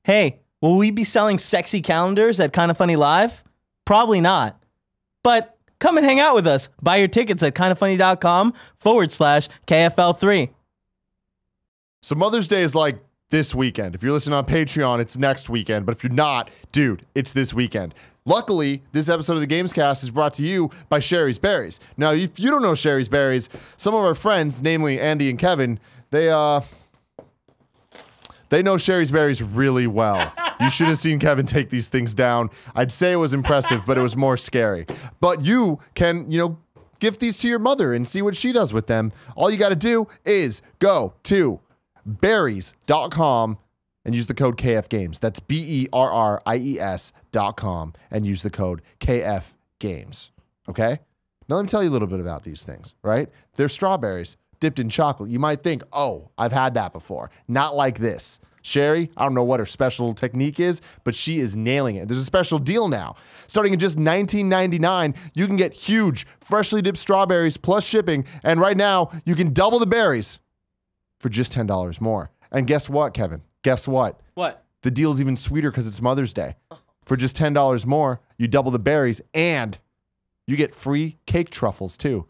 Hey, will we be selling sexy calendars at Kinda Funny Live? Probably not. But come and hang out with us. Buy your tickets at kindafunny.com/KFL3. So Mother's Day is like this weekend. If you're listening on Patreon, it's next weekend. But if you're not, dude, it's this weekend. Luckily, this episode of the Gamescast is brought to you by Sherry's Berries. Now, if you don't know Sherry's Berries, some of our friends, namely Andy and Kevin, they know Sherry's Berries really well. You should have seen Kevin take these things down. I'd say it was impressive, but it was more scary. But you can, gift these to your mother and see what she does with them. All you got to do is go to berries.com and use the code KFGames. That's BERRIES.com and use the code KFGames. Okay? Now let me tell you a little bit about these things, right? They're strawberries dipped in chocolate. You might think, oh, I've had that before. Not like this. Sherry, I don't know what her special technique is, but she is nailing it. There's a special deal now. Starting at just $19.99, you can get huge, freshly dipped strawberries plus shipping. And right now, you can double the berries for just $10 more. And guess what, Kevin? Guess what? What? The deal's even sweeter because it's Mother's Day. For just $10 more, you double the berries and you get free cake truffles too.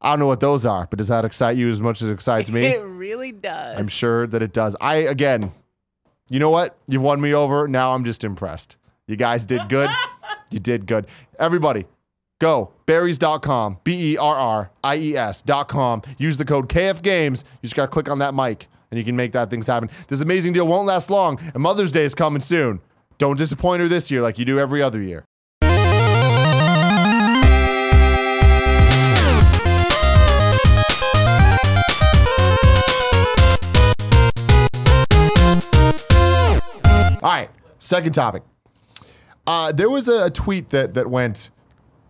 I don't know what those are, but does that excite you as much as it excites me? It really does. I'm sure that it does. Again, you know what? You've won me over. Now I'm just impressed. You guys did good. You did good. Everybody, go. Berries.com. BERRIES.com. Use the code KFGames. You just got to click on that mic and you can make that things happen. This amazing deal won't last long, and Mother's Day is coming soon. Don't disappoint her this year like you do every other year. All right, second topic. There was a tweet that went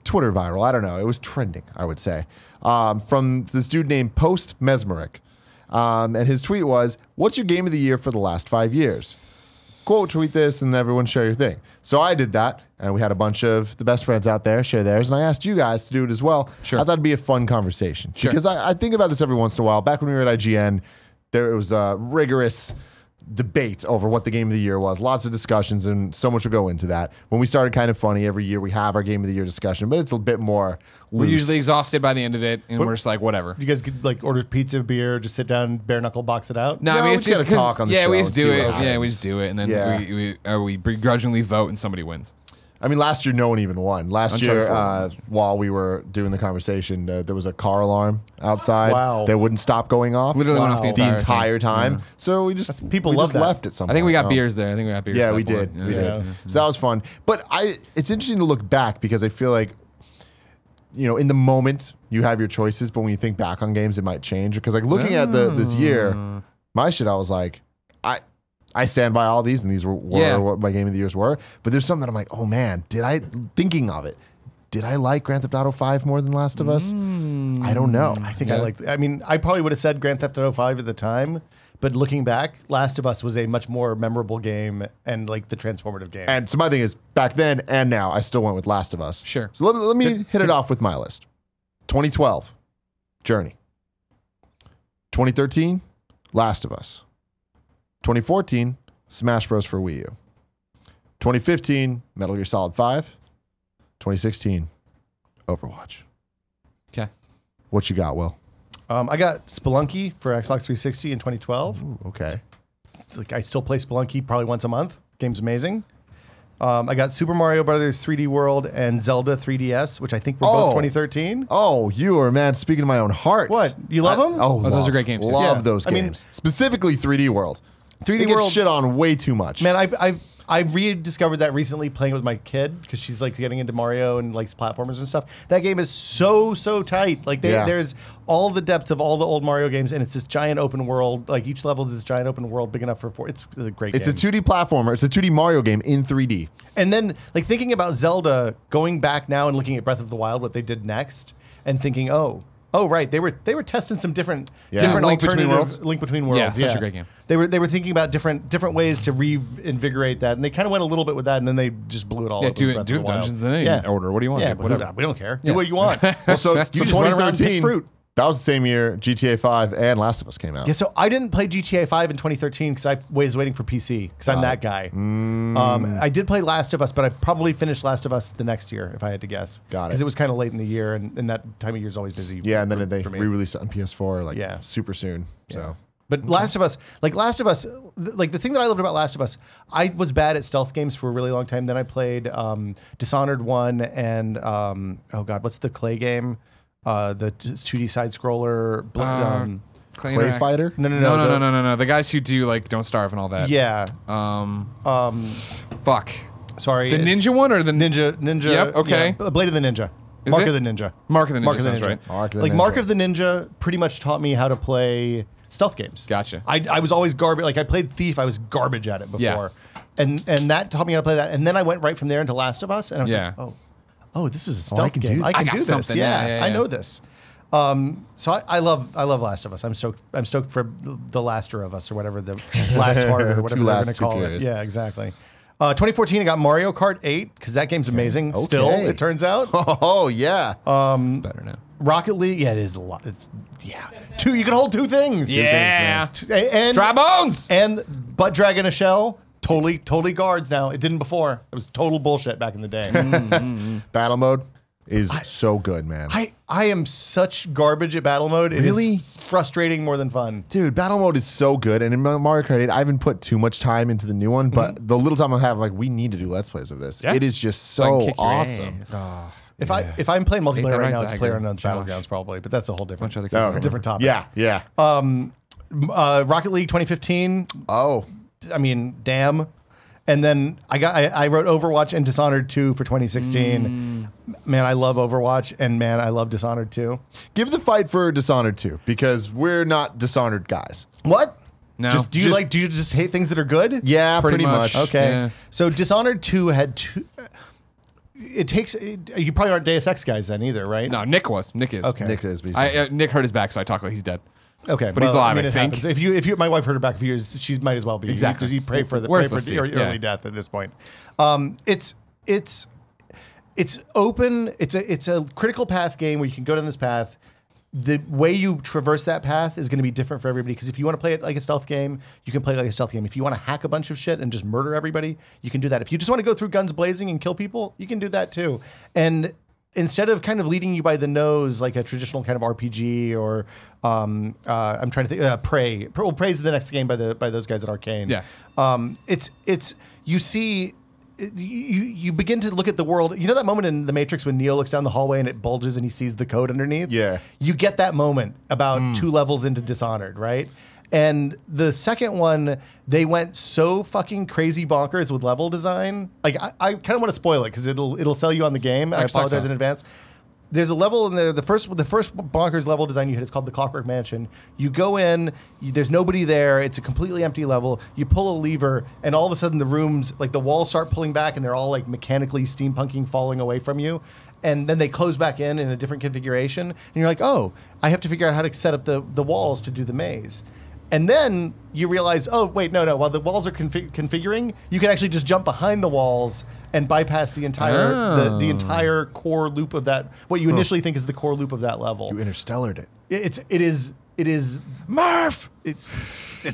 Twitter viral. I don't know. It was trending, I would say, from this dude named Post Mesmeric. And his tweet was, what's your game of the year for the last 5 years? Quote, tweet this, and everyone share your thing. So I did that, and we had a bunch of the best friends out there share theirs, and I asked you guys to do it as well. Sure. I thought it'd be a fun conversation. Sure. Because I think about this every once in a while. Back when we were at IGN, there was a rigorous debate over what the game of the year was. Lots of discussions, and so much will go into that. When we started Kind of Funny, every year we have our game of the year discussion, but it's a bit more loose. We're usually exhausted by the end of it, and we're just like, whatever. You guys could order pizza, beer, just sit down, bare knuckle box it out. No, Yeah, I mean, we it's just just gotta talk on the show we and just see do what it. Yeah, happens. we just do it, and then Yeah. we begrudgingly vote, and somebody wins. I mean, last year no one even won. Last year, while we were doing the conversation, there was a car alarm outside that wouldn't stop going off. Literally went off the entire time. Yeah. So we just love that. left at some point. I think we got beers there. Yeah, we did. We did. So that was fun. But it's interesting to look back because I feel like, in the moment you have your choices, but when you think back on games, it might change. Because looking at this year, my shit, I was like, I stand by all these, and these were what my game of the years were. But there's something that I'm like, oh man, thinking of it, did I like Grand Theft Auto 5 more than Last of Us? I don't know. I think I probably would have said Grand Theft Auto 5 at the time, but looking back, Last of Us was a much more memorable game and the transformative game. And so my thing is, back then and now, I still went with Last of Us. Sure. So let me hit it off with my list. 2012, Journey. 2013, Last of Us. 2014, Smash Bros. For Wii U. 2015, Metal Gear Solid 5. 2016, Overwatch. Okay. What you got, Will? I got Spelunky for Xbox 360 in 2012. Ooh, okay. I still play Spelunky probably once a month. Game's amazing. I got Super Mario Brothers 3D World and Zelda 3DS, which I think were both 2013. Oh, you are, man, speaking to my own heart. What? You love them? Those are great games. Love those games. Specifically 3D World. 3D it gets World shit on way too much. Man, I rediscovered that recently playing with my kid because she's getting into Mario and likes platformers and stuff. That game is so tight. There's all the depth of all the old Mario games, and it's this giant open world. Each level is this giant open world big enough for four. It's a great game. It's a 2D platformer. It's a 2D Mario game in 3D. And then thinking about Zelda, going back now and looking at Breath of the Wild, what they did next, and thinking, oh right, they were testing some different Link Between Worlds. Link Between Worlds. Yeah, such a great game. They were thinking about different ways to reinvigorate that, and they kind of went a little bit with that, and then they just blew it all. Yeah, up do with Breath of the Dungeons Wild. in any order. What do you want? Yeah, whatever. We don't care. Do what you want. So You just run around and pick 2013, fruit. That was the same year GTA 5 and Last of Us came out. Yeah, so I didn't play GTA 5 in 2013 because I was waiting for PC because I'm that guy. I did play Last of Us, but I probably finished Last of Us the next year if I had to guess. Got it. Because it was kind of late in the year, and that time of year is always busy. Yeah, and then they for me. re-released it on PS4 super soon. So. But Last of Us, like the thing that I loved about Last of Us, I was bad at stealth games for a really long time. Then I played Dishonored 1 and, oh God, what's the Clay game? The 2D side scroller. Clay Fighter? No. The guys who do like Don't Starve and all that. Yeah. Fuck. Sorry. The ninja one or the Ninja. Yep. Okay. Yeah, Blade of the Ninja. Is Mark it? of the Ninja. Mark of the Ninja sounds right. Mark of the Ninja pretty much taught me how to play stealth games. Gotcha. I was always garbage. Like I played Thief, I was garbage at it before. Yeah. And that taught me how to play that. And then I went right from there into Last of Us, and I was Yeah. like, oh, this is a stealth can game. do I this. can I got do this. something. Yeah, I know this. So I love Last of Us. I'm stoked for the Laster of Us or whatever, the last harder or whatever they're going to call it. Yeah, exactly. 2014, I got Mario Kart 8 because that game's amazing. Okay. Still, it turns out. Oh yeah. Better now. Rocket League, yeah, it is a lot. Two. You can hold two things. Yeah. And Dry bones. and butt drag in a shell. Totally guards now. It didn't before. It was total bullshit back in the day. Battle mode is so good, man. I am such garbage at battle mode. It Really? is frustrating more than fun. Dude, battle mode is so good. And in Mario Kart 8, I haven't put too much time into the new one, but the little time I have, like, we need to do Let's Plays of this. Yeah. It is just So I can so kick your awesome. ass. If I'm playing multiplayer that right right, now, it's Zach, PlayerUnknown's Josh. Battlegrounds probably, but that's a whole different, Bunch of other kids. it's a different topic. Yeah. Rocket League 2015. Oh, I mean, damn. And then I wrote Overwatch and Dishonored 2 for 2016. Man, I love Overwatch, and man, I love Dishonored 2. give the fight for Dishonored 2 because we're not Dishonored guys. What? No. Do you just hate things that are good? Yeah, pretty much. Okay. Yeah. So Dishonored 2 had two. It takes. You probably aren't Deus Ex guys then either, right? No, Nick was. Nick is. Okay. Nick is Nick hurt his back, so I talk like he's dead. Okay, But he's alive, I it think. happens. If you, my wife hurt her back a few years, she might as well be. Exactly. You pray for Worthless dude. early Yeah. death at this point. It's open. It's a critical path game where you can go down this path. The way you traverse that path is going to be different for everybody. Because if you want to play it like a stealth game, you can play it like a stealth game. If you want to hack a bunch of shit and just murder everybody, you can do that. If you just want to go through guns blazing and kill people, you can do that too. And instead of kind of leading you by the nose like a traditional kind of RPG or I'm trying to think, Prey. Well, Prey is the next game by those guys at Arcane. Yeah. It's you see. You begin to look at the world. You know that moment in The Matrix when Neo looks down the hallway and it bulges and he sees the code underneath? Yeah. You get that moment about 2 levels into Dishonored, right? And the second one, they went so fucking crazy bonkers with level design. Like I kind of want to spoil it because it'll sell you on the game. I apologize in advance. There's a level in there. The first bonkers level design you hit is called the Clockwork Mansion. You go in, there's nobody there. It's a completely empty level. You pull a lever, and all of a sudden the rooms, like the walls, start pulling back, and they're all like mechanically steampunking, falling away from you. And then they close back in a different configuration, and you're like, oh, I have to figure out how to set up the walls to do the maze. And then you realize, oh, wait, no. While the walls are configuring, you can actually just jump behind the walls and bypass the entire the entire core loop of that. What you initially think is the core loop of that level. You interstellared it. It is Murph. It's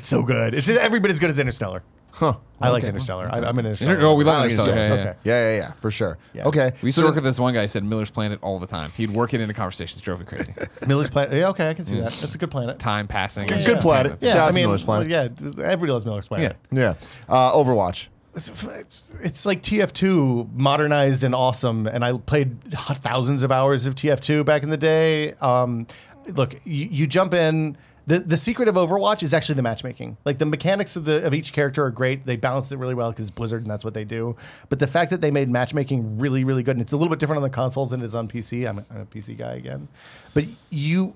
so good. It's every bit as good as Interstellar. Huh. I like Interstellar. I'm an Interstellar. Oh, we I like like Interstellar. Interstellar. Yeah. Yeah, for sure. Yeah. Okay. We used to work with this one guy who said Miller's Planet all the time. He'd work it into conversations, drove me crazy. Miller's Planet. Yeah, okay, I can see that. That's a good planet. Time passing. Good planet. Yeah, Shout out I to mean, Miller's Planet. yeah, everybody loves Miller's Planet. Yeah. Overwatch. It's like TF2 modernized and awesome, and I played thousands of hours of TF2 back in the day. Look, you jump in. The secret of Overwatch is actually the matchmaking. Like the mechanics of each character are great. They balanced it really well because it's Blizzard and that's what they do. But the fact that they made matchmaking really, really good, and it's a little bit different on the consoles than it is on PC. I'm a PC guy again. But you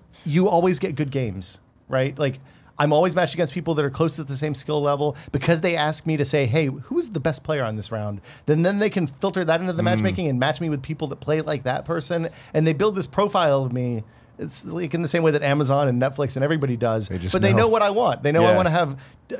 always get good games, right? Like I'm always matched against people that are close to the same skill level because they ask me to say, hey, who is the best player on this round? Then they can filter that into the matchmaking and match me with people that play like that person. And they build this profile of me. It's like in the same way that Amazon and Netflix and everybody does. just They know. know what I want. They know I Yeah. want to have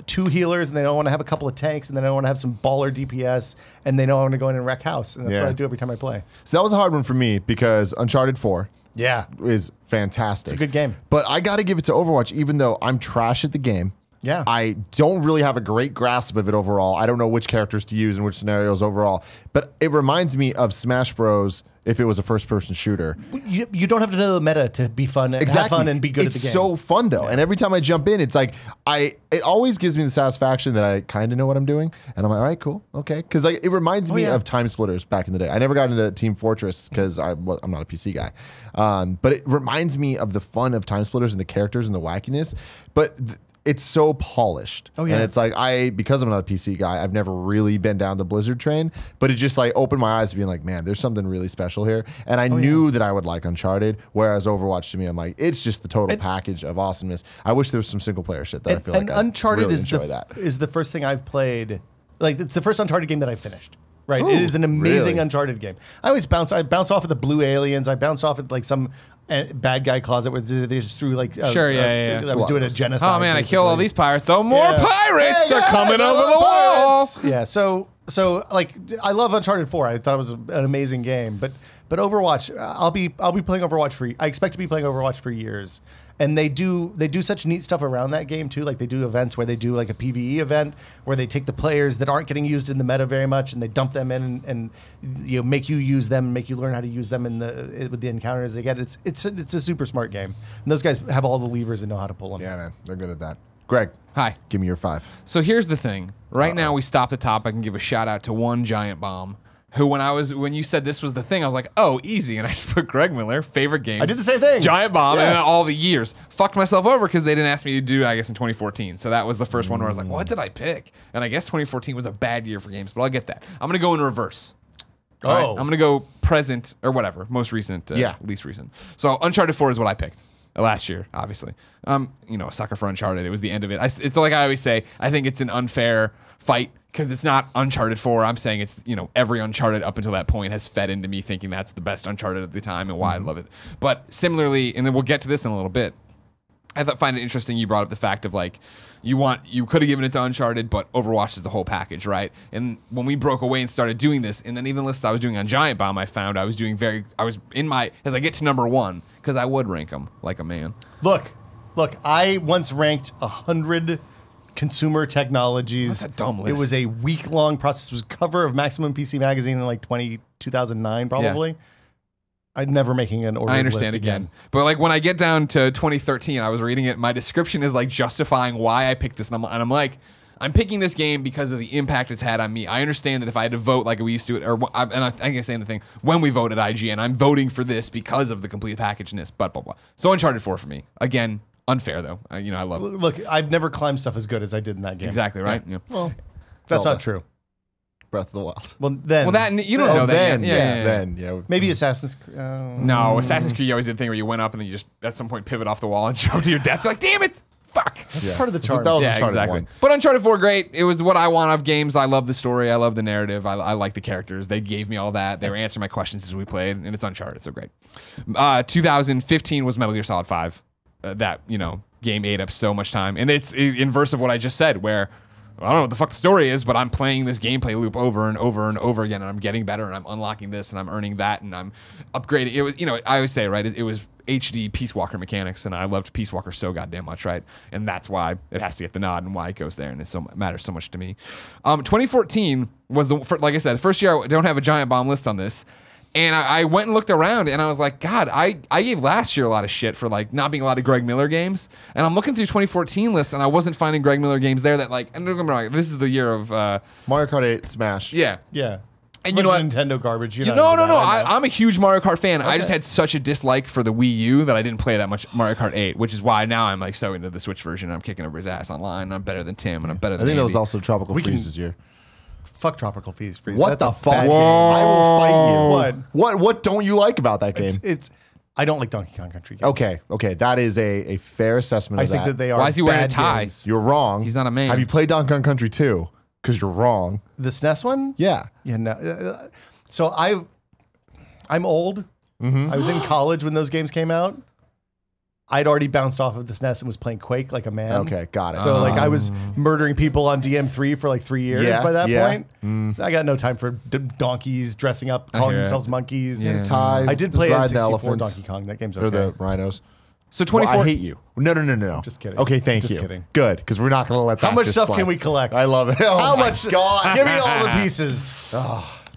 2 healers, and they know I want to have a couple of tanks, and then I want to have some baller DPS, and they know I want to go in and wreck house, and that's Yeah. what I do every time I play. So that was a hard one for me because Uncharted 4 Yeah. is fantastic. It's a good game. But I got to give it to Overwatch, even though I'm trash at the game. Yeah. I don't really have a great grasp of it overall. I don't know which characters to use in which scenarios overall. But it reminds me of Smash Bros. If it was a first-person shooter. You don't have to know the meta to be fun and have fun and be good at the game. It's so fun though, and every time I jump in, it's like it always gives me the satisfaction that I kind of know what I'm doing, and I'm like, all right, cool, okay, because like it reminds me of Time Splitters back in the day. I never got into Team Fortress because I'm not a PC guy, but it reminds me of the fun of Time Splitters and the characters and the wackiness, but. It's so polished. Oh, yeah. And it's like, because I'm not a PC guy, I've never really been down the Blizzard train, but it just like opened my eyes to being like, man, there's something really special here. And I knew that I would like Uncharted, whereas Overwatch to me, I'm like, it's just the total package of awesomeness. I wish there was some single player shit that I feel like Uncharted really is enjoy that. is the first thing I've played. Like, it's the first Uncharted game that I finished. Right, it is an amazing really? Uncharted game. I bounce off of the blue aliens. I bounce off at like some bad guy closet where they just threw like Sure, yeah. I was doing a genocide. Oh man, I basically. killed all these pirates. Oh, more Yeah. pirates! Hey, They're guys, coming I over love the wall. pirates. Yeah, so like I love Uncharted 4. I thought it was an amazing game, but Overwatch, I'll be playing Overwatch I expect to be playing Overwatch for years. And they do such neat stuff around that game too. Like they do events where they do like a PvE event where they take the players that aren't getting used in the meta very much and they dump them in and make you use them, make you learn how to use them with the encounters they get. It's a super smart game. And those guys have all the levers and know how to pull them. Yeah, man, they're good at that. Greg, Hi. give me your 5. So here's the thing. Right now, we stopped the top. I can give a shout out to one giant bomb. Who, when you said this was the thing, I was like, oh, easy. And I just put Greg Miller, favorite games. I did the same thing. Giant bomb, Yeah. and then all the years. Fucked myself over because they didn't ask me to do, I guess, in 2014. So that was the first one where I was like, what did I pick? And I guess 2014 was a bad year for games, but I'll get that. I'm going to go in reverse. All right? I'm going to go present, or whatever, most recent, least recent. So Uncharted 4 is what I picked. Last year, obviously. A sucker for Uncharted. It was the end of it. It's like I always say, I think it's an unfair fight because it's not Uncharted 4. I'm saying it's, every Uncharted up until that point has fed into me thinking that's the best Uncharted at the time and why I love it. But similarly, and then we'll get to this in a little bit, find it interesting you brought up the fact of like, you could have given it to Uncharted, but Overwatch is the whole package, right? And when we broke away and started doing this, and then even the list I was doing on Giant Bomb, I found as I get to number 1, because I would rank them like a man. Look, I once ranked 100 consumer technologies. That's a dumb list. It was a week-long process. It was cover of Maximum PC Magazine in like 2009, probably. Yeah. I'm never making an ordered I understand list again. But like when I get down to 2013, I was reading it. My description is like justifying why I picked this. And I'm like, I'm picking this game because of the impact it's had on me. I understand that if I had to vote like we used to, I think I'm saying the thing, when we vote at IGN, I'm voting for this because of the complete packageness, blah, blah, blah. So Uncharted 4 for me. Again, unfair though. I love it. Look, I've never climbed stuff as good as I did in that game. Exactly, right? Yeah. Well, that's Zelda. not true. Breath of the Wild. Well, then. Well, that you don't know that then, yet. yeah. Maybe Assassin's Creed. No, Assassin's Creed, you always did the thing where you went up and then you just, at some point, pivot off the wall and jump to your death. You're like, damn it! Fuck! That's part of the So charm. that was Yeah, Uncharted exactly. 1. But Uncharted 4, great. It was what I want of games. I love the story. I love the narrative. I like the characters. They gave me all that. They were answering my questions as we played, and it's Uncharted, so great. 2015 was Metal Gear Solid 5. That game ate up so much time, and it's inverse of what I just said, where I don't know what the fuck the story is, but I'm playing this gameplay loop over and over and over again, and I'm getting better, and I'm unlocking this, and I'm earning that, and I'm upgrading. It was, I always say, right, it was HD Peace Walker mechanics, and I loved Peace Walker so goddamn much, right? And that's why it has to get the nod and why it goes there, and it matters so much to me. 2014 was like I said, the first year I don't have a Giant Bomb list on this. And I went and looked around, and I was like, God, I gave last year a lot of shit for like not being a lot of Greg Miller games. And I'm looking through 2014 lists, and I wasn't finding Greg Miller games there that like. And don't get me wrong, this is the year of Mario Kart 8 Smash. yeah. Yeah. And you know what? Nintendo garbage. No. I'm a huge Mario Kart fan. I just had such a dislike for the Wii U that I didn't play that much Mario Kart 8, which is why now I'm like so into the Switch version. I'm kicking over his ass online. I'm better than Tim, and I'm better I than think that was Andy. also Tropical Freeze this year. Fuck Tropical Freeze. What That's the a fuck? bad game. I will fight you. What? What don't you like about that game? It's. I don't like Donkey Kong Country games. Okay. That is a fair assessment I of think that they are. Why is he wearing a bad tie? games. You're wrong. He's not a man. Have you played Donkey Kong Country 2? Because you're wrong. The SNES one? Yeah. Yeah. No. So I'm old. Mm-hmm. I was in college when those games came out. I'd already bounced off of this nest and was playing Quake like a man. Okay, got it. So like I was murdering people on DM3 for like 3 years by that point. I got no time for donkeys dressing up, calling themselves monkeys. Tie. I did play ride the N64 elephants. Donkey Kong. That game's okay. Or the rhinos. So 24. Well, I hate you. No. Just kidding. Okay, thank you. Just kidding. Good, because we're not going to let that How much just stuff slide. can we collect? I love it. Oh How my much? God. Give me all the pieces.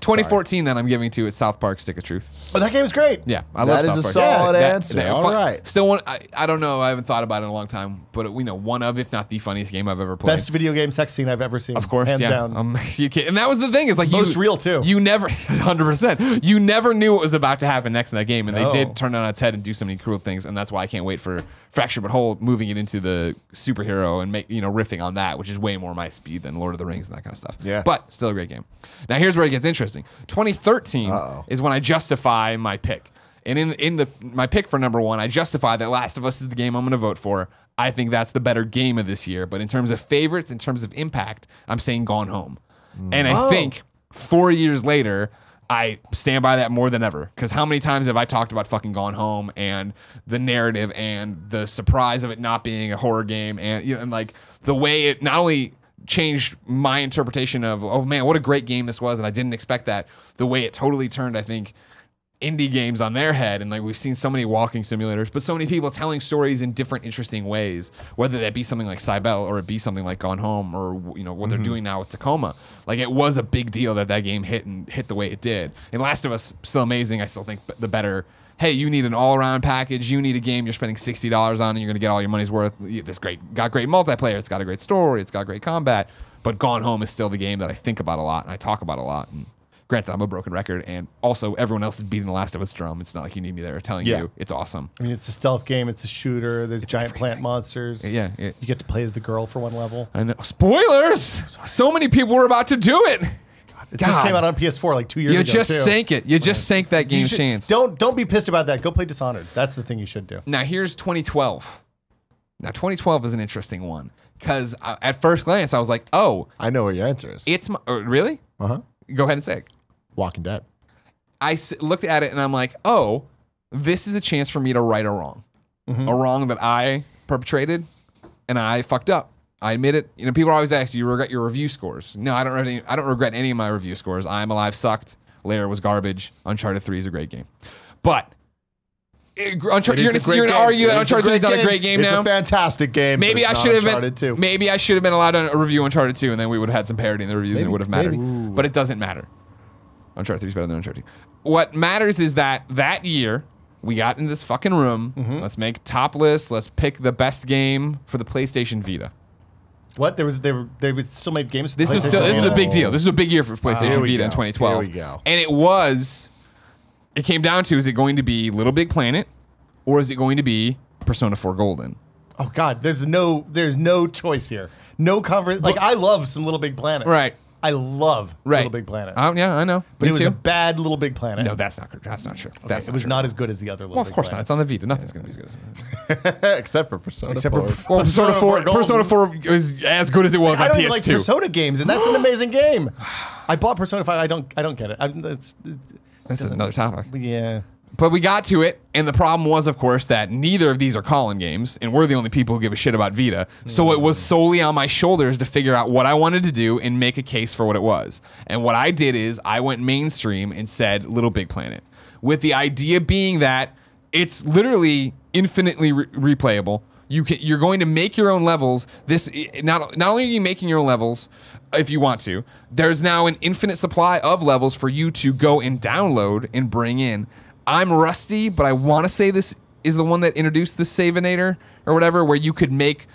2014, then I'm giving to it South Park Stick of Truth. Oh, that game's great. Yeah, I love That South is a Park. solid That- answer. that- All fun- right. Still one. I don't know. I haven't thought about it in a long time, but we know one of, if not the funniest game I've ever played. Best video game sex scene I've ever seen. Of course, hands yeah. down. You can't, and that was the thing is like Most real, too. You never, 100%. You never knew what was about to happen next in that game, and No. they did turn it on its head and do so many cruel things, and that's why I can't wait for Fracture But Whole moving it into the superhero and riffing on that, which is way more my speed than Lord of the Rings and that kind of stuff. Yeah. But still a great game. Now here's where it gets interesting. 2013 is when I justify my pick. And in my pick for number one, I justify that Last of Us is the game I'm going to vote for. I think that's the better game of this year. But in terms of favorites, in terms of impact, I'm saying Gone Home. And I think 4 years later, I stand by that more than ever. Because how many times have I talked about fucking Gone Home and the narrative and the surprise of it not being a horror game and like the way it not only changed my interpretation of, oh man, what a great game this was, and I didn't expect that. The way it totally turned, I think, indie games on their head, and like we've seen so many walking simulators, but so many people telling stories in different interesting ways, whether that be something like Cybele or it be something like Gone Home or what they're doing now with Tacoma. Like it was a big deal that game hit the way it did. And Last of Us, still amazing. I still think the better, hey, you need an all-around package, you need a game you're spending $60 on and you're gonna get all your money's worth. This got great multiplayer, it's got a great story, it's got great combat, but Gone Home is still the game that I think about a lot and I talk about a lot. And granted, I'm a broken record, and also everyone else is beating the Last of Us drum. It's not like you need me there telling you it's awesome. I mean, it's a stealth game. It's a shooter. There's giant plant monsters. Yeah, You get to play as the girl for one level. I know. Spoilers! So many people were about to do it. It just came out on PS4 like 2 years You ago. just too. sank it. You just sank that You game's should- chance. Don't be pissed about that. Go play Dishonored. That's the thing you should do. Now here's 2012. Now 2012 is an interesting one because at first glance I was like, oh, I know what your answer is. it's my, really? Uh-huh. Go ahead and say it. Walking Dead. I looked at it and I'm like, oh, this is a chance for me to right a wrong. A wrong that I perpetrated and I fucked up. I admit it. People always ask, do you regret your review scores? No, I don't regret any of my review scores. I'm Alive sucked. Lair was garbage. Uncharted 3 is a great game. But Uncharted, you're going to argue that Uncharted 3 is not a great game now? It's a fantastic game. Maybe I but it's should not have Uncharted been. 2. Maybe I should have been allowed to review Uncharted 2, and then we would have had some parity in the reviews, and it would have mattered. maybe. But it doesn't matter. Uncharted 3 is better than Uncharted 2. What matters is that year we got in this fucking room. Let's make top lists. Let's pick the best game for the PlayStation Vita. What? They still made games for This is PlayStation a big deal. This is a big year for PlayStation Here we Vita in go. 2012. Here we go. And it came down to, is it going to be Little Big Planet or is it going to be Persona 4 Golden? Oh God, there's no choice here. No conversation. Like I love some Little Big Planet. Right. I love Right. Little Big Planet. Yeah, I know. but Me it was too. a bad Little Big Planet. No, that's not true. That's not true. That's it was true. not as good as the other Little Well, of Big course not. It's on the Vita. Nothing's going to be as good as it. Except for Persona Except 4. for Well, Persona 4 Golden. Persona 4 is as good as it was I on don't PS2. even like Persona games, and that's an amazing game. I bought Persona 5. I don't get it. This is another topic. Yeah. But we got to it, and the problem was, of course, that neither of these are Colin games, and we're the only people who give a shit about Vita. So it was solely on my shoulders to figure out what I wanted to do and make a case for what it was. And what I did is I went mainstream and said Little Big Planet, with the idea being that it's literally infinitely replayable. You're going to make your own levels. Not only are you making your own levels, if you want to, there's now an infinite supply of levels for you to go and download and bring in. I'm rusty, but I want to say this is the one that introduced the Saveinator or whatever, where you could make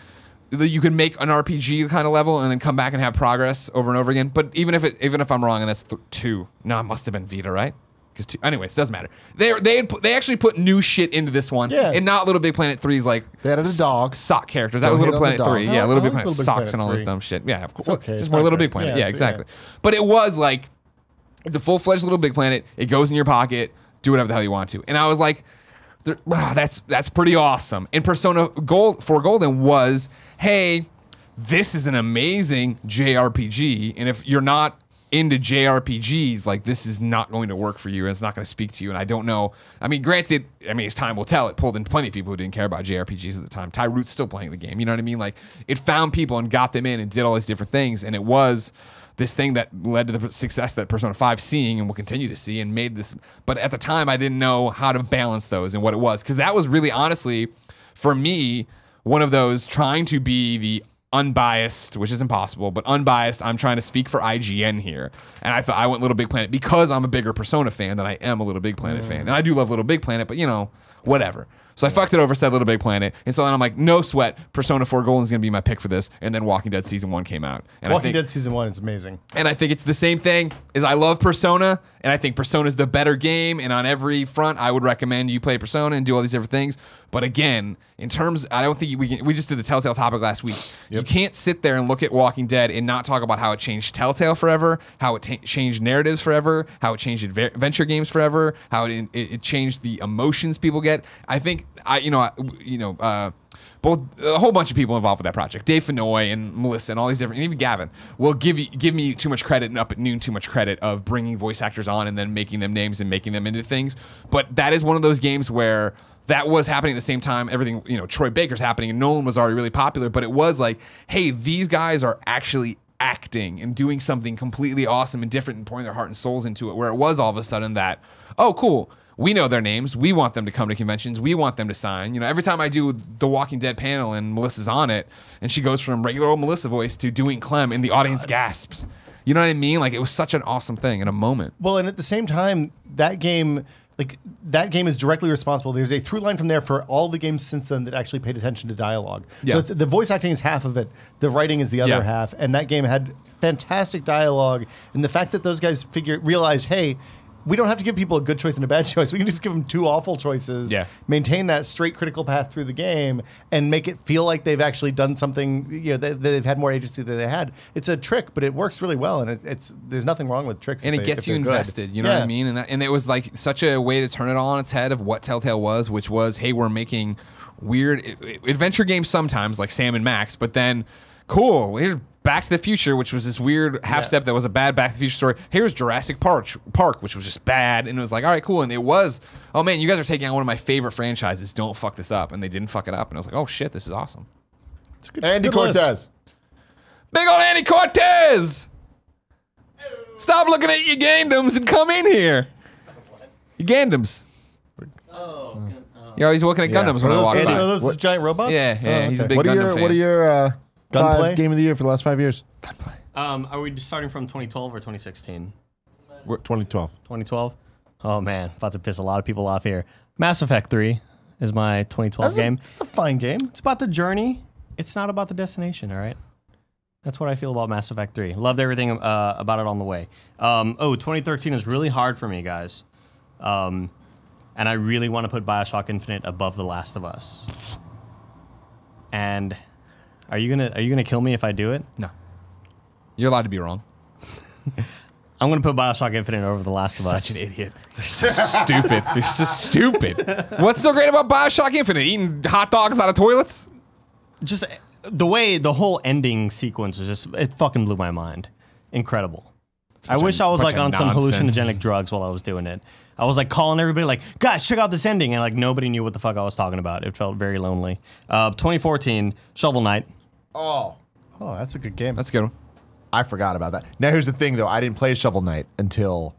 an RPG kind of level and then come back and have progress over and over again. But even if I'm wrong, and that's 2, no, it must have been Vita, right? Because anyways, it doesn't matter. They actually put new shit into this one, and not Little Big Planet 3's like They added a dog. sock characters. That Don't was hate Little on the Planet 3. dog. Yeah, No, Little I Big like Planet Little Big socks Planet and all this 3. dumb shit. Yeah, of course. okay, It's it's more not Little great. Big Planet. Yeah, Yeah, it's- exactly. But it was like the full-fledged Little Big Planet. It goes in your pocket. Do whatever the hell you want to. And I was like, that's pretty awesome. And Persona 4 Golden was, hey, this is an amazing JRPG. And if you're not into JRPGs, like this is not going to work for you and it's not going to speak to you. And I don't know. I mean, granted, as time will tell, it pulled in plenty of people who didn't care about JRPGs at the time. Ty Root's still playing the game. You know what I mean? Like it found people and got them in and did all these different things. And it was this thing that led to the success that Persona 5 seeing and will continue to see and made this. But at the time, I didn't know how to balance those and what it was. Because that was really honestly, for me, one of those trying to be the unbiased, which is impossible, but unbiased. I'm trying to speak for IGN here, and I thought I went Little Big Planet because I'm a bigger Persona fan than I am a Little Big Planet fan, and I do love Little Big Planet, but whatever. So I fucked it over, said Little Big Planet, and so then I'm like, no sweat, Persona 4 Golden is going to be my pick for this, and then Walking Dead Season 1 came out. And Walking Dead Season 1 is amazing. And I think it's the same thing, is I love Persona, and I think Persona is the better game, and on every front, I would recommend you play Persona and do all these different things. But again, in terms, I don't think we just did the Telltale topic last week. Yep. You can't sit there and look at Walking Dead and not talk about how it changed Telltale forever, how it changed narratives forever, how it changed adventure games forever, how it changed the emotions people get. I think both a whole bunch of people involved with that project, Dave Fennoy and Melissa and all these different, and even Gavin, will give me too much credit, and Up at Noon too much credit of bringing voice actors on and then making them names and making them into things. But that is one of those games where that was happening at the same time. Everything, Troy Baker's happening, and Nolan was already really popular. But it was like, hey, these guys are actually acting and doing something completely awesome and different and pouring their heart and souls into it. Where it was all of a sudden that, oh, cool. We know their names. We want them to come to conventions. We want them to sign. Every time I do the Walking Dead panel and Melissa's on it, and she goes from regular old Melissa voice to doing Clem, and the audience gasps. You know what I mean? Like, it was such an awesome thing in a moment. Well, and at the same time, that game is directly responsible. There's a through line from there for all the games since then that actually paid attention to dialogue. Yeah. So the voice acting is half of it. The writing is the other half. And that game had fantastic dialogue. And the fact that those guys realize, hey, we don't have to give people a good choice and a bad choice. We can just give them two awful choices, maintain that straight critical path through the game, and make it feel like they've actually done something, they've had more agency than they had. It's a trick, but it works really well, and there's nothing wrong with tricks. And it gets you invested, you know what I mean? And it was like such a way to turn it all on its head of what Telltale was, which was, hey, we're making weird adventure games sometimes, like Sam and Max, but then, cool, here's Back to the Future, which was this weird half step that was a bad Back to the Future story. Here's Jurassic Park, which was just bad, and it was like, all right, cool. And it was, oh man, you guys are taking on one of my favorite franchises. Don't fuck this up, and they didn't fuck it up. And I was like, oh shit, this is awesome. It's a good, Andy Cortez, big old Andy Cortez. Stop looking at your Gandams and come in here. Your Gandams. Oh. You're always looking at Gundams when I walk by. Are those giant robots? Yeah, he's a big Gundam fan. What are your Gunplay? game of the year for the last 5 years? Are we starting from 2012 or 2016? 2012. 2012? Oh man, about to piss a lot of people off here. Mass Effect 3 is my 2012 game. It's a fine game. It's about the journey. It's not about the destination, all right? That's what I feel about Mass Effect 3. Loved everything about it on the way. 2013 is really hard for me, guys. And I really want to put Bioshock Infinite above The Last of Us. And are you gonna kill me if I do it? No. You're allowed to be wrong. I'm gonna put Bioshock Infinite over The Last of Us. Such an idiot. You're so stupid. You're so stupid. What's so great about Bioshock Infinite? Eating hot dogs out of toilets? Just the whole ending sequence was just, it fucking blew my mind. Incredible. I wish I was like on some hallucinogenic drugs while I was doing it. I was like calling everybody like, guys, check out this ending. And like nobody knew what the fuck I was talking about. It felt very lonely. 2014, Shovel Knight. Oh, that's a good game. That's a good one. I forgot about that. Now here's the thing though. I didn't play Shovel Knight until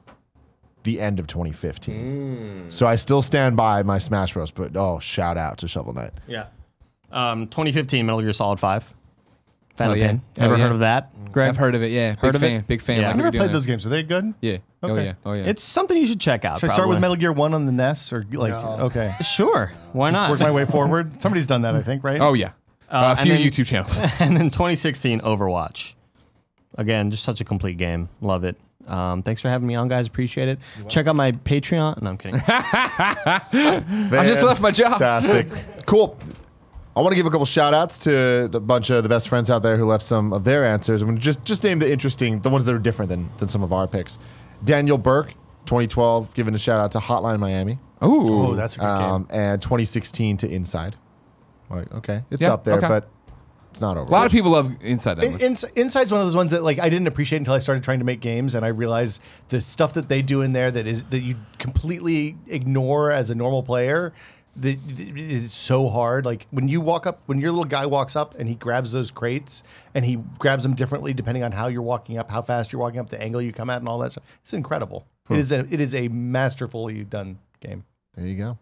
the end of 2015. So I still stand by my Smash Bros. But shout out to Shovel Knight. Yeah. 2015, Metal Gear Solid 5. Phantom Pain. Ever heard of that, Greg? I've heard of it, yeah. Heard of it? Big fan. Yeah. Like I've never played that. those games. Are they good? Yeah. Okay. Oh yeah. It's something you should check out. Should I start with Metal Gear 1 on the NES? Or like, okay. Sure. Why not? Work my way forward. Somebody's done that, I think, right? Oh yeah. A few and then- YouTube channels. And then 2016, Overwatch. Again, just such a complete game. Love it. Thanks for having me on, guys. Appreciate it. Check out my Patreon. No, I'm kidding. I just left my job. Fantastic. Cool. I want to give a couple shout outs to a bunch of the best friends out there who left some of their answers. I'm going to just name the ones that are different than some of our picks. Daniel Burke, 2012, giving a shout out to Hotline Miami. Ooh. Oh, that's a good game. And 2016 to Inside. Like, okay, it's up there, but It's not over. A lot of people love Inside. Inside's one of those ones that like I didn't appreciate until I started trying to make games, and I realized the stuff that they do in there that you completely ignore as a normal player. That is so hard. Like when you walk up, when your little guy walks up and he grabs those crates and he grabs them differently depending on how you're walking up, how fast you're walking up, the angle you come at, and all that stuff. It's incredible. It is a masterfully done game. There you go.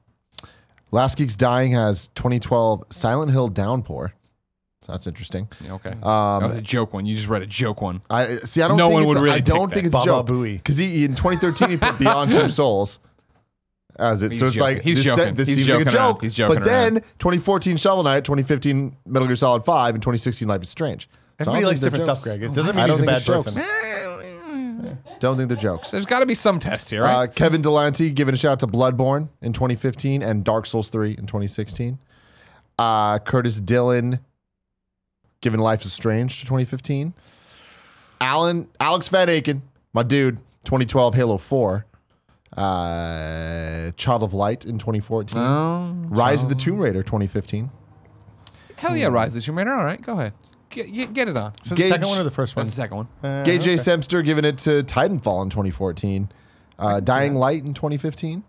Last Geek's Dying has 2012 Silent Hill Downpour. So that's interesting. Yeah, okay. That was a joke one. You just read a joke one. I don't No think one it's would really I don't pick think that. it's a joke. Baba Booey. Because in 2013 he put Beyond Two Souls as it. He's So it's joking. like He's joking. this He's seems like a joking around. joke. He's joking but then 2014 Shovel Knight, 2015 Metal Gear Solid 5, and 2016 Life is Strange. So I Everybody don't likes think they're different jokes. stuff, Greg. It doesn't I mean he's a don't bad think it's jokes. person. Don't think they're jokes. There's got to be some test here, right? Kevin Delante giving a shout out to Bloodborne in 2015 and Dark Souls 3 in 2016. Curtis Dillon giving Life is Strange to 2015. Alex Van Aken, my dude, 2012 Halo 4. Child of Light in 2014. Rise of the Tomb Raider 2015. Hell yeah, Rise of the Tomb Raider. All right, go ahead. Get it on. So the second one or the first one? That's the second one. Gage A. Semster giving it to Titanfall in 2014. Dying Light in 2015.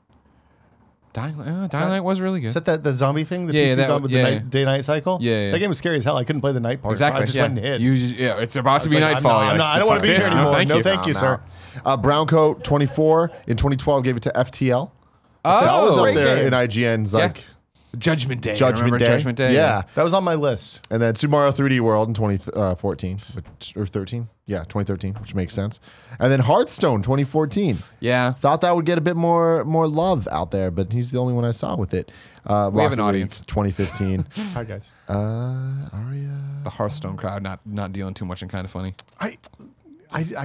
Dying Light was really good. Is that the zombie thing? The Yeah, PC that- zombie with yeah, the day-night cycle? Yeah. That game was scary as hell. I couldn't play the night part. Exactly. I just yeah. went and hid. It's about to be like, nightfall. I'm not, I don't want to be here Fuck this. anymore. No, Thank you, sir. Browncoat 24 in 2012 gave it to FTL. Oh, That was up great there game. in IGN's like Judgment Day. Judgment Remember Day. Judgment Day? Yeah. That was on my list. And then Super Mario 3D World in 2014, or 13. Yeah, 2013, which makes sense. And then Hearthstone 2014. Yeah. Thought that would get a bit more love out there, but he's the only one I saw with it. We have an Rocket League audience. 2015. Hi, guys. Aria. The Hearthstone crowd not dealing too much and kind of funny. I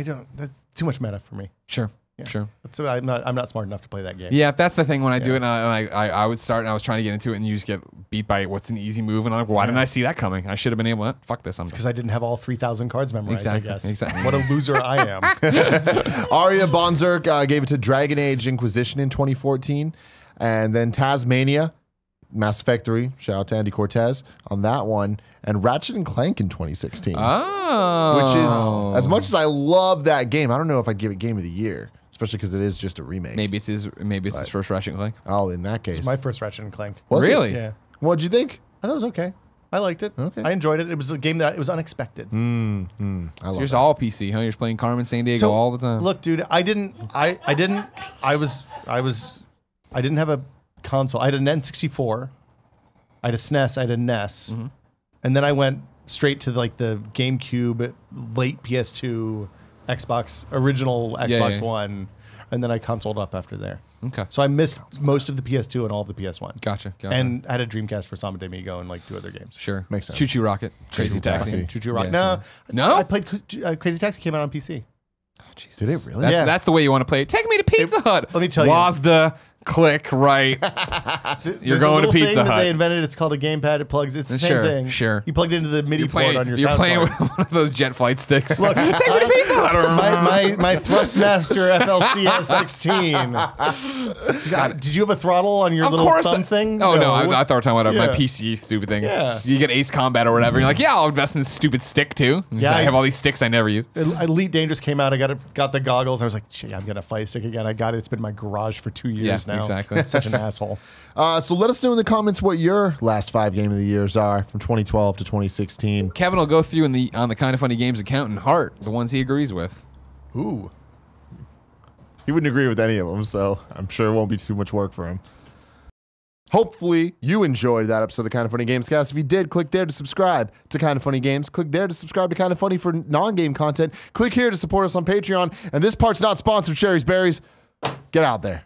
don't. That's too much meta for me. Sure. Sure. I'm not smart enough to play that game. Yeah, that's the thing when I do it, and I would start, and I was trying to get into it, and you just get beat by what's an easy move, and I'm like, why didn't I see that coming? I should have been able to, fuck this. Because I didn't have all 3,000 cards memorized, Exactly, I guess. exactly. What a loser I am. Aria Bonzerk gave it to Dragon Age Inquisition in 2014. And then Tasmania, Mass Effect 3, shout out to Andy Cortez on that one. And Ratchet and Clank in 2016. Oh. Which is, as much as I love that game, I don't know if I'd give it Game of the Year. Especially because it is just a remake. Maybe it's his first Ratchet and Clank. Oh, in that case. It's my first Ratchet and Clank. Was it? Really? Yeah. What'd you think? I thought it was okay. I liked it. Okay. I enjoyed it. It was a game that it was unexpected. I love Yours that. all PC, huh? You're just playing Carmen San Diego all the time. Look, dude, I didn't have a console. I had an N64. I had a SNES. I had a NES. And then I went straight to like the GameCube, late PS2, Xbox, original Xbox One, and then I consoled up after there. Okay. So I missed most of the PS2 and all of the PS1. Gotcha. And had a Dreamcast for Samba de Amigo and like 2 other games. Sure. Makes sense. Choo Choo Rocket. Crazy Taxi. Taxi. Choo Choo Rock. Yeah, No. No? I played Crazy Taxi came out on PC. Jesus. Did it really? That's, Yeah. that's the way you want to play it. Take me to Pizza Hut. Let me tell you. Wazda, click, right. You're There's going a to little Pizza thing that Hut. they invented. It's called a gamepad. It plugs. It's the same Sure, thing. sure. You plugged into the MIDI port on your you're sound playing card. with one of those jet flight sticks. Look, take me to Pizza Hut. my Thrustmaster FLCS 16. Did you have a throttle on your Of little course. thumb thing? Oh no, I thought we were talking about my Yeah. PC stupid thing. Yeah. You get Ace Combat or whatever. You're like, yeah, I'll invest in this stupid stick too. Yeah, I have all these sticks I never use. Elite Dangerous came out. I got the goggles. I was like, shit, I'm getting a flight stick again. I got it. It's been in my garage for 2 years Yeah, now. exactly. Such an asshole. So let us know in the comments what your last 5 Game of the Years are from 2012 to 2016. Kevin will go through on the Kind of Funny Games account and heart the ones he agrees with. Ooh. He wouldn't agree with any of them, so I'm sure it won't be too much work for him. Hopefully, you enjoyed that episode of the Kind of Funny Gamescast. If you did, click there to subscribe to Kind of Funny Games. Click there to subscribe to Kind of Funny for non-game content. Click here to support us on Patreon. And this part's not sponsored, Cherries Berries. Get out there.